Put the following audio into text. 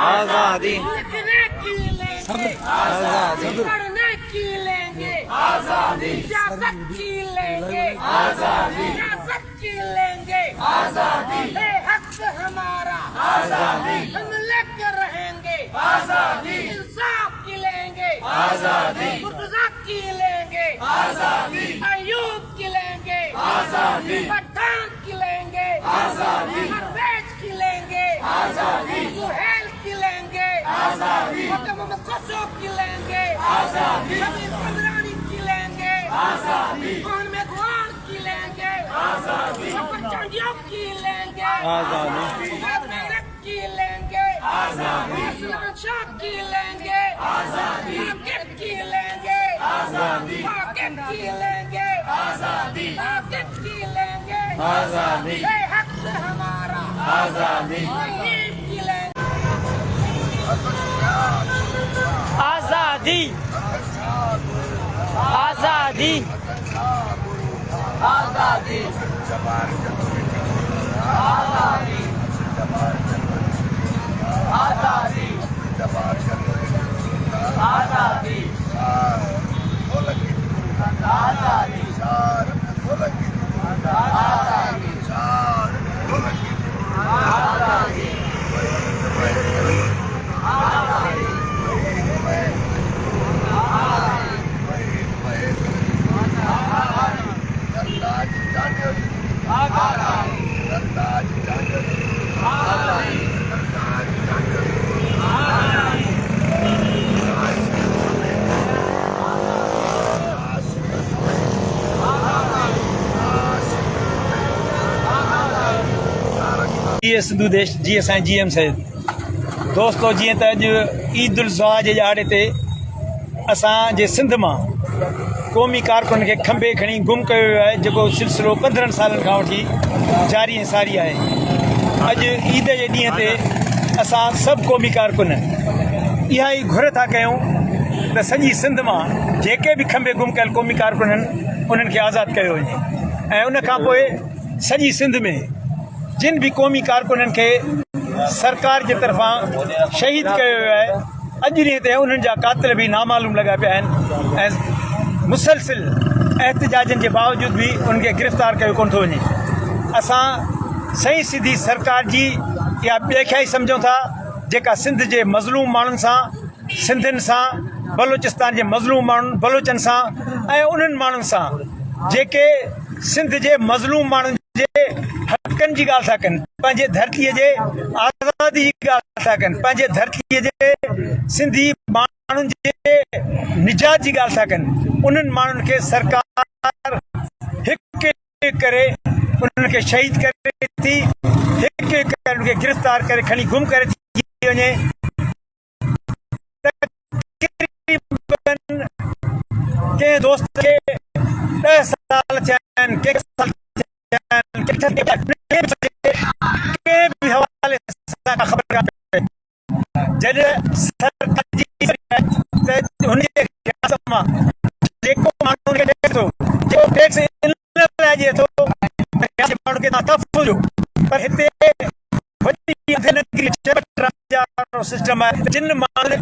आजादी, लिखने की लेंगे आजादी, पढ़ने की लेंगे आजादी, सियासत की लेंगे आजादी, सियासत की लेंगे आजादी, है हक हमारा आजादी, हम लेकर रहेंगे आजादी, इंसाफ की लेंगे आजादी, मुर्तजा की लेंगे आजादी, अयूब की लेंगे आजादी, पठान की लेंगे आजादी, परवेज की लेंगे आजादी, सुहेल की लेंगे आजादी, मोहम्मद खुशो की लेंगे आजादी, शबीर कमरानी की लेंगे आजादी, कौन मेघवार की लेंगे आजादी, सफर चांदियों की लेंगे आजादी, सुहेल मेरठ की लेंगे आजादी, असलमान शाह की लेंगे आजादी, पाकिट की लेंगे आजादी, पाकिट की लेंगे आजादी, पाकिट की लेंगे आजादी, है हक हमारा आजादी, तहरीर की लेंगे आजादी आजादी आजादी, आजादी, आजादी, आजादी, सिंधु देश जी असां GM सैद दोस्तो जीअं त अॼु ईद उल ज़ुहा जे ॾियारे ते असांजे सिंध मां क़ौमी कारकुन खे खंभे खणी गुम कयो वियो आहे जेको सिलसिलो 15 सालनि खां वठी जारी ऐं सारी आहे। अॼु ईद जे ॾींहं ते असां सभु क़ौमी कारकुन इहा ई घुर था कयूं त सॼी सिंध मां जेके बि खंभे गुम कयल क़ौमी कारकुन आहिनि उन्हनि खे आज़ादु कयो वञे ऐं उन खां पोइ सॼी सिंध में जिन भी क़ौमी कारकुननि खे सरकार जे तरफ़ां शहीद कयो वियो आहे अॼु ॾींहं ते उन्हनि जा कातिल बि नामालूम लॻा पिया आहिनि ऐं मुसलसिल एहतिजाजनि जे बावजूदि बि उन्हनि खे गिरफ़्तार कयो कोन थो वञे। असां सही सिधी सरकार जी इहा ॿेखियाई सम्झूं था जेका सिंध जे मज़लूम माण्हुनि सां सिंधियुनि सां बलोचिस्तान जे मज़लूम माण्हुनि बलोचनि सां ऐं उन्हनि माण्हुनि सां जेके सिंध जे मज़लूम माण्हुनि जे हक़नि जी ॻाल्हि था कनि पंहिंजे धरतीअ जे आज़ादी जी ॻाल्हि था कनि पंहिंजे धरतीअ जे सिंधी माण्हुनि जे निजात जी ॻाल्हि था कनि उन्हनि माण्हुनि खे सरकार हिकु हिकु करे उन्हनि खे शहीद करे थी हिकु हिकु करे उनखे गिरफ़्तार करे खणी गुम करे थी वञे। कंहिं दोस्त खे 10 साल थिया आहिनि कंहिं साल सिस्टम आहे जिन माण्हुनि